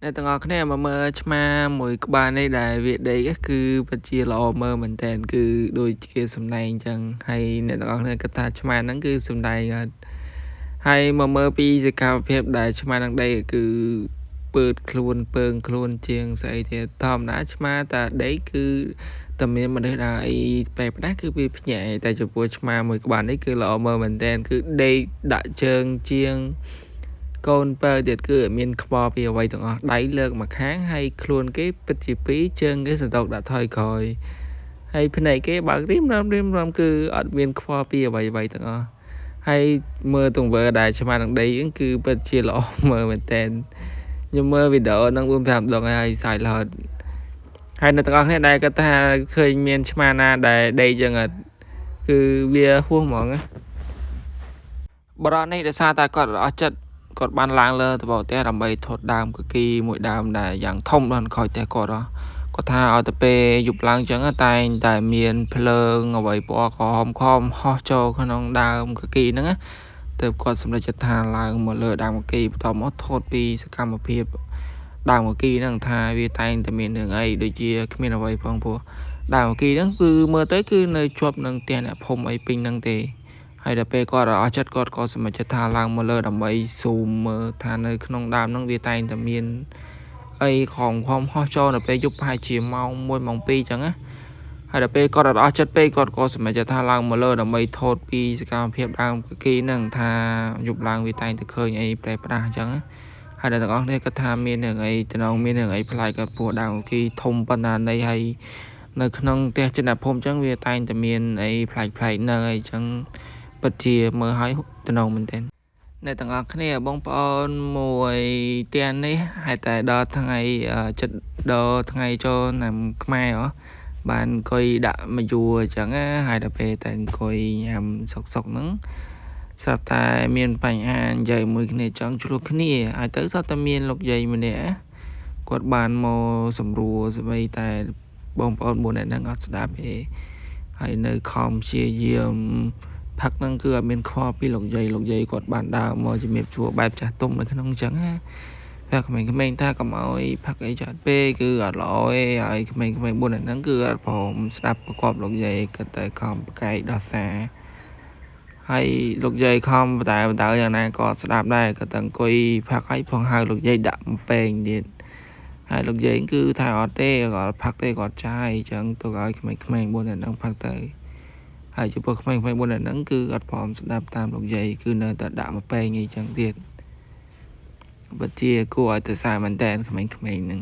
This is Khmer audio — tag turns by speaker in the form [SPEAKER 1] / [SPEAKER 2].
[SPEAKER 1] ในตอนนี้มาเมื่อชมามวยกบาลในได้เวียดได้ก็คือปัจจัยเราเมื่อเหมือนแต่คือโดยเกี่ยวสำนักจังให้ในตอนนี้กระทาชมานั่นคือสำนักให้มาเมื่อปีจะกาวเพียบได้ชมานั่งได้ก็คือเปิดครูนเปิงครูนเชียงใส่เทียทอมนะชมาแต่ได้คือแต่เมื่อมันได้ได้ไปนั่นคือปีใหญ่แต่จะปวดชมามวยกบาลนี่คือเราเมื่อเหมือนแต่คือได้ดัเชิงเชียง កូនបើទៀតគឺមានខ្វល់ពីអ្វីទាំងអស់ដៃលើកមកខាងហើយខ្លួនគេពិតជាពីរជើងគេសន្តុកដាក់ថយក្រោយហើយភ្នែកគេបើករៀមរំគឺអត់មានខ្វល់ពីអ្វីទាំងអស់ហើយមើលទង្វើដែលឆ្មានឹងដីហ្នឹងគឺពិតជាល្អមើលមែនតើខ្ញុំមើលវីដេអូហ្នឹង4-5ដងហើយសាយឡោតហើយនៅទាំងអស់គ្នាដែលគាត់ថាឃើញមានឆ្មាណាដែលដីចឹងគឺវាហួសហ្មងបរោះនេះដោយសារតែគាត់អស់ចិត្ត គាត់បានឡើងលើទៅបោផ្ទះដើម្បីថតដើមកគីមួយដើមដែលយ៉ាងធំដល់ខ້ອຍផ្ទះគាត់គាត់ថាឲ្យទៅពេលយប់ឡើងចឹងតែងតែមានភ្លើងអ្វីពណ៌ក្រហមខំហោះចូលក្នុងដើមកគីហ្នឹងទើបគាត់សម្រេចចិត្តថាឡើងមកលើដើមកគីបន្ទាប់មកថតពីសកម្មភាពដើមកគីហ្នឹងថាវាតែងតែមានរឿងអីដូចជាគ្មានអ្វីផងព្រោះដើមកគីហ្នឹងគឺមើលទៅគឺនៅជាប់នឹងផ្ទះអ្នកភូមិអីពេញហ្នឹងទេ ហើយដល់ពេលគាត់អស់ចិត្តគាត់ក៏សម្រេចចិត្តថាឡើងមកលើដើម្បីស៊ូមមើលថានៅក្នុងដើមហ្នឹងវាតែងតែមានអីខំហោះចូលនៅពេលយប់ប្រហែលជាម៉ោង1ម៉ោង2ចឹងណាហើយដល់ពេលគាត់អស់ចិត្តពេកគាត់ក៏សម្រេចចិត្តថាឡើងមកលើដើម្បីថតពីសកម្មភាពដើមគីហ្នឹងថាយប់ឡើងវាតែងតែឃើញអីប្រែប្រាស់អញ្ចឹងហើយដល់ទាំងអស់គ្នាគាត់ថាមានរឿងអីតំណងមានរឿងអីប្លែកគាត់ពោះដើមគីធំប៉ុណ្ណានៃហើយនៅក្នុងផ្ទះចិត្តអ្នកភូមិអញ្ចឹងវាតែងតែមានអីប្លែកនៅអីចឹង ពិតជាមើលឲ្យតំណងមែនទែនអ្នកទាំងអស់គ្នាបងប្អូនមួយទាំងនេះហើយតែដល់ថ្ងៃចិត្តដល់ថ្ងៃចូលឆ្នាំខ្មែរបានអង្គុយដាក់មកយួរអញ្ចឹងហើយដល់ពេលតែអង្គុយញ៉ាំសុកហ្នឹងស្រាប់តែមានបញ្ហានិយាយមួយគ្នាចង់ឆ្លោះគ្នាហើយទៅស្រាប់តែមានលោកយាយម្នាក់គាត់បានមកសម្រួលស្បីតែបងប្អូន4នាក់ហ្នឹងអត់ស្ដាប់ទេហើយនៅខំព្យាយាម ផឹកហ្នឹងគឺអត់មានខ្វល់ពីលោកយាយគាត់បានដើរមកជំរាបសួរបែបចាស់ទុំនៅក្នុងអញ្ចឹងណាតែក្មេងៗថាកុំឲ្យផឹកអីច្រើនពេកគឺអត់ល្អទេហើយក្មេងៗ4នាក់ហ្នឹងគឺអត់ព្រមស្ដាប់ប្រកបលោកយាយគាត់តែខំប្រកែកដោះសារហើយលោកយាយខំតែយ៉ាងណាក៏ស្ដាប់ដែរគាត់តែអង្គុយផឹកឲ្យផងហៅលោកយាយដាក់មកពេងទៀតហើយលោកយាយគឺថាអត់ទេគាត់ផឹកទេគាត់ចាយអញ្ចឹងទៅឲ្យក្មេងៗ4នាក់ហ្នឹងផឹកទៅ ហើយចំពោះក្មេងៗ4នាក់ហ្នឹងគឺអត់ព្រមស្ដាប់តាមលោកយាយគឺនៅតែដាក់មកពេងអីចឹងទៀតបើជាគួរឲ្យទៅសារមែនតើក្មេងៗហ្នឹង